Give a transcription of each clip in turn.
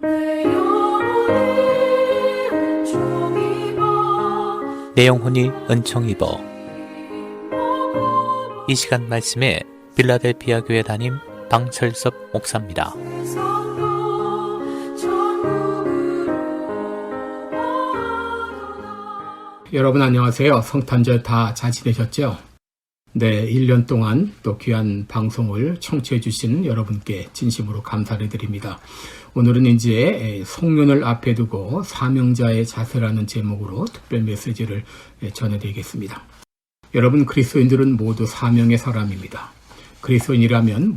내 영혼이 은총 입어. 이 시간 말씀에 필라델피아 교회 담임 방철섭 목사입니다. 여러분 안녕하세요. 성탄절 다 잘 지내셨죠? 네, 1년 동안 또 귀한 방송을 청취해 주신 여러분께 진심으로 감사를 드립니다. 오늘은 이제 송년을 앞에 두고 사명자의 자세라는 제목으로 특별 메시지를 전해드리겠습니다. 여러분, 그리스도인들은 모두 사명의 사람입니다. 그리스도인이라면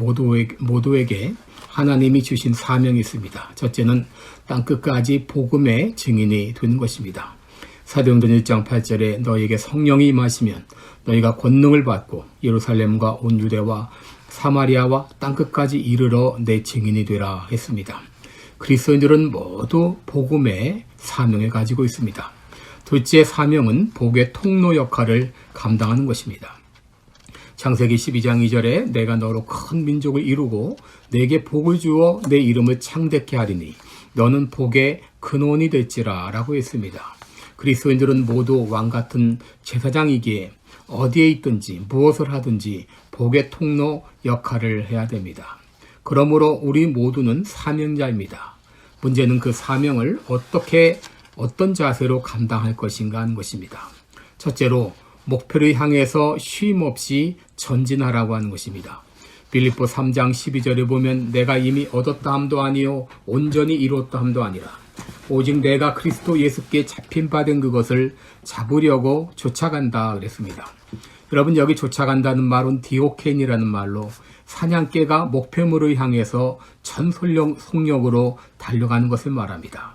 모두에게 하나님이 주신 사명이 있습니다. 첫째는 땅끝까지 복음의 증인이 되는 것입니다. 사도행전 1장 8절에 너희에게 성령이 임하시면 너희가 권능을 받고 예루살렘과 온 유대와 사마리아와 땅끝까지 이르러 내 증인이 되라 했습니다. 그리스도인들은 모두 복음의 사명을 가지고 있습니다. 둘째 사명은 복의 통로 역할을 감당하는 것입니다. 창세기 12장 2절에 내가 너로 큰 민족을 이루고 내게 복을 주어 내 이름을 창대케 하리니 너는 복의 근원이 될지라 라고 했습니다. 그리스도인들은 모두 왕같은 제사장이기에 어디에 있든지 무엇을 하든지 복의 통로 역할을 해야 됩니다. 그러므로 우리 모두는 사명자입니다. 문제는 그 사명을 어떤 자세로 감당할 것인가 하는 것입니다. 첫째로 목표를 향해서 쉼 없이 전진하라고 하는 것입니다. 빌립보 3장 12절에 보면 내가 이미 얻었다 함도 아니요 온전히 이뤘다 함도 아니라 오직 내가 그리스도 예수께 잡힌 바 된 그것을 잡으려고 쫓아간다 그랬습니다. 여러분, 여기 쫓아간다는 말은 디오케인이라는 말로 사냥개가 목표물을 향해서 전 속력으로 달려가는 것을 말합니다.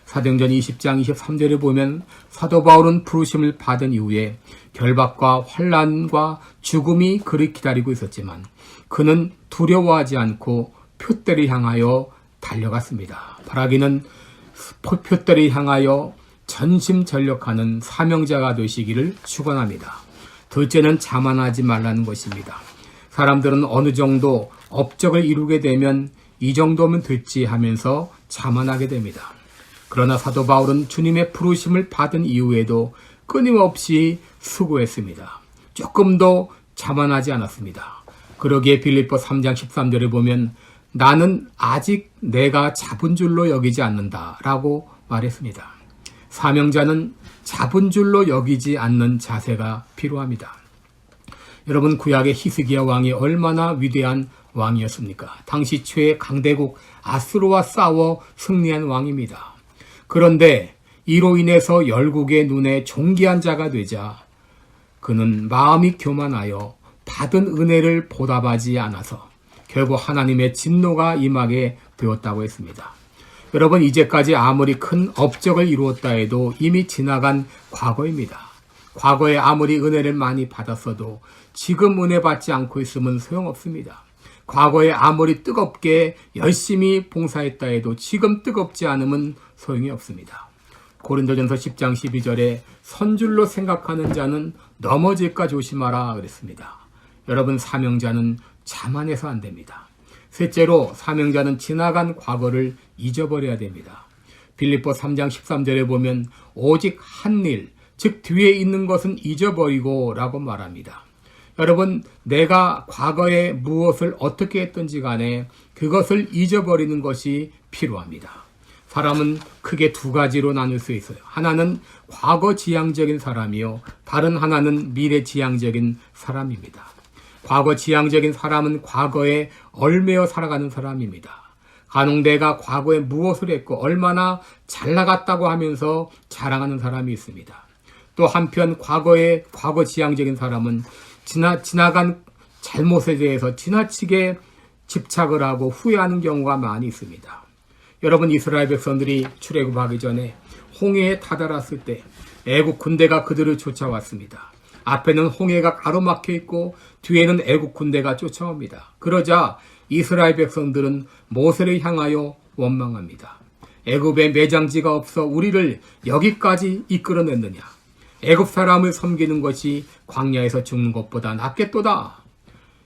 사도행전 20장 23절에 보면 사도 바울은 부르심을 받은 이후에 결박과 환난과 죽음이 그를 기다리고 있었지만 그는 두려워하지 않고 표대를 향하여 달려갔습니다. 바라기는 표대를 향하여 전심전력하는 사명자가 되시기를 축원합니다. 둘째는 자만하지 말라는 것입니다. 사람들은 어느 정도 업적을 이루게 되면 이 정도면 됐지 하면서 자만하게 됩니다. 그러나 사도 바울은 주님의 부르심을 받은 이후에도 끊임없이 수고했습니다. 조금도 자만하지 않았습니다. 그러기에 빌립보 3장 13절에 보면 나는 아직 내가 잡은 줄로 여기지 않는다 라고 말했습니다. 사명자는 잡은 줄로 여기지 않는 자세가 필요합니다. 여러분, 구약의 히스기야 왕이 얼마나 위대한 왕이었습니까? 당시 최의 강대국 아수르와 싸워 승리한 왕입니다. 그런데 이로 인해서 열국의 눈에 존귀한 자가 되자 그는 마음이 교만하여 받은 은혜를 보답하지 않아서 결국 하나님의 진노가 임하게 되었다고 했습니다. 여러분, 이제까지 아무리 큰 업적을 이루었다 해도 이미 지나간 과거입니다. 과거에 아무리 은혜를 많이 받았어도 지금 은혜 받지 않고 있으면 소용없습니다. 과거에 아무리 뜨겁게 열심히 봉사했다 해도 지금 뜨겁지 않으면 소용이 없습니다. 고린도전서 10장 12절에 선줄로 생각하는 자는 넘어질까 조심하라 그랬습니다. 여러분, 사명자는 자만해서 안 됩니다. 셋째로 사명자는 지나간 과거를 잊어버려야 됩니다. 빌립보 3장 13절에 보면 오직 한 일, 즉 뒤에 있는 것은 잊어버리고 라고 말합니다. 여러분, 내가 과거에 무엇을 어떻게 했든지 간에 그것을 잊어버리는 것이 필요합니다. 사람은 크게 두 가지로 나눌 수 있어요. 하나는 과거 지향적인 사람이요, 다른 하나는 미래 지향적인 사람입니다. 과거 지향적인 사람은 과거에 얽매여 살아가는 사람입니다. 간혹 내가 과거에 무엇을 했고 얼마나 잘 나갔다고 하면서 자랑하는 사람이 있습니다. 또 한편 과거 지향적인 사람은 지나간 잘못에 대해서 지나치게 집착을 하고 후회하는 경우가 많이 있습니다. 여러분, 이스라엘 백성들이 출애굽하기 전에 홍해에 다다랐을 때 애국 군대가 그들을 쫓아왔습니다. 앞에는 홍해가 가로막혀 있고 뒤에는 애국 군대가 쫓아옵니다. 그러자 이스라엘 백성들은 모세를 향하여 원망합니다. 애굽에 매장지가 없어 우리를 여기까지 이끌어냈느냐. 애굽 사람을 섬기는 것이 광야에서 죽는 것보다 낫겠도다.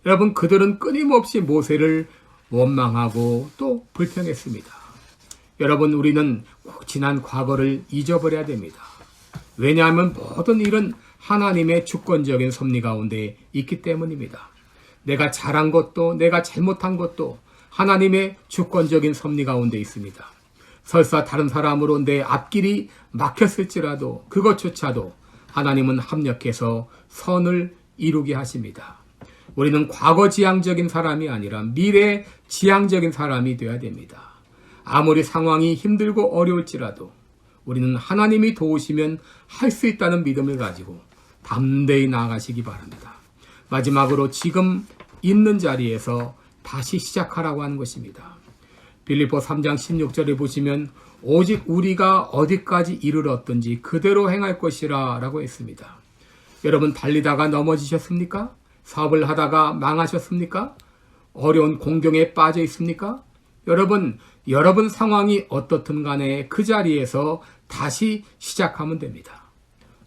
여러분, 그들은 끊임없이 모세를 원망하고 또 불평했습니다. 여러분, 우리는 지난 과거를 잊어버려야 됩니다. 왜냐하면 모든 일은 하나님의 주권적인 섭리 가운데 있기 때문입니다. 내가 잘한 것도 내가 잘못한 것도 하나님의 주권적인 섭리 가운데 있습니다. 설사 다른 사람으로 내 앞길이 막혔을지라도 그것조차도 하나님은 합력해서 선을 이루게 하십니다. 우리는 과거 지향적인 사람이 아니라 미래 지향적인 사람이 되어야 됩니다. 아무리 상황이 힘들고 어려울지라도 우리는 하나님이 도우시면 할 수 있다는 믿음을 가지고 담대히 나아가시기 바랍니다. 마지막으로 지금 있는 자리에서 다시 시작하라고 하는 것입니다. 빌립보 3장 16절에 보시면 오직 우리가 어디까지 이르렀든지 그대로 행할 것이라 라고 했습니다. 여러분, 달리다가 넘어지셨습니까? 사업을 하다가 망하셨습니까? 어려운 공경에 빠져 있습니까? 여러분 상황이 어떻든 간에 그 자리에서 다시 시작하면 됩니다.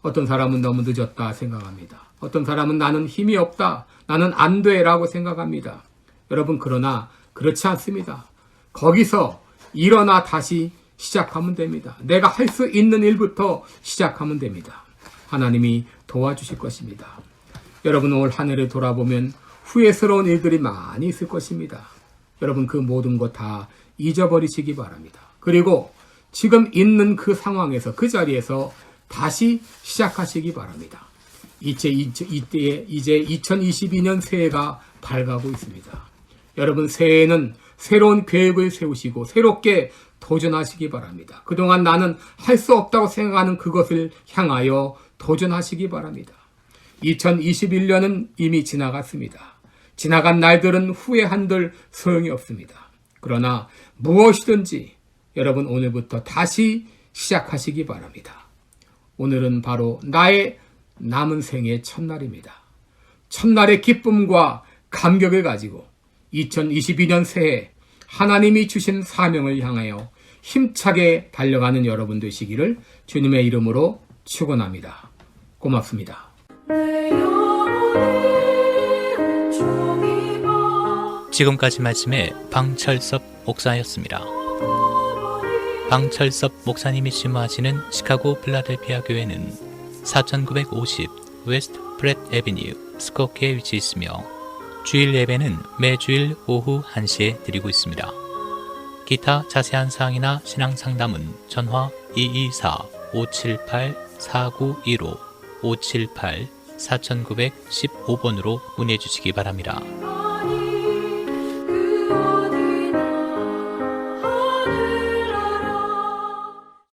어떤 사람은 너무 늦었다 생각합니다. 어떤 사람은 나는 힘이 없다, 나는 안 돼 라고 생각합니다. 여러분, 그러나 그렇지 않습니다. 거기서 일어나 다시 시작하면 됩니다. 내가 할 수 있는 일부터 시작하면 됩니다. 하나님이 도와주실 것입니다. 여러분, 올 한 해를 돌아보면 후회스러운 일들이 많이 있을 것입니다. 여러분, 그 모든 것 다 잊어버리시기 바랍니다. 그리고 지금 있는 그 상황에서 그 자리에서 다시 시작하시기 바랍니다. 이제 2022년 새해가 밝아가고 있습니다. 여러분, 새해에는 새로운 계획을 세우시고 새롭게 도전하시기 바랍니다. 그동안 나는 할 수 없다고 생각하는 그것을 향하여 도전하시기 바랍니다. 2021년은 이미 지나갔습니다. 지나간 날들은 후회한들 소용이 없습니다. 그러나 무엇이든지 여러분, 오늘부터 다시 시작하시기 바랍니다. 오늘은 바로 나의 남은 생의 첫날입니다. 첫날의 기쁨과 감격을 가지고 2022년 새해 하나님이 주신 사명을 향하여 힘차게 달려가는 여러분 되시기를 주님의 이름으로 축원합니다. 고맙습니다. 지금까지 말씀에 방철섭 목사였습니다. 방철섭 목사님이 심화하시는 시카고 필라델피아 교회는 4950 웨스트 프렛 애비뉴 스코키에 위치해 있으며 주일 예배는 매주일 오후 1시에 드리고 있습니다. 기타 자세한 사항이나 신앙 상담은 전화 224-578-4915 578-4915번으로 문의해 주시기 바랍니다.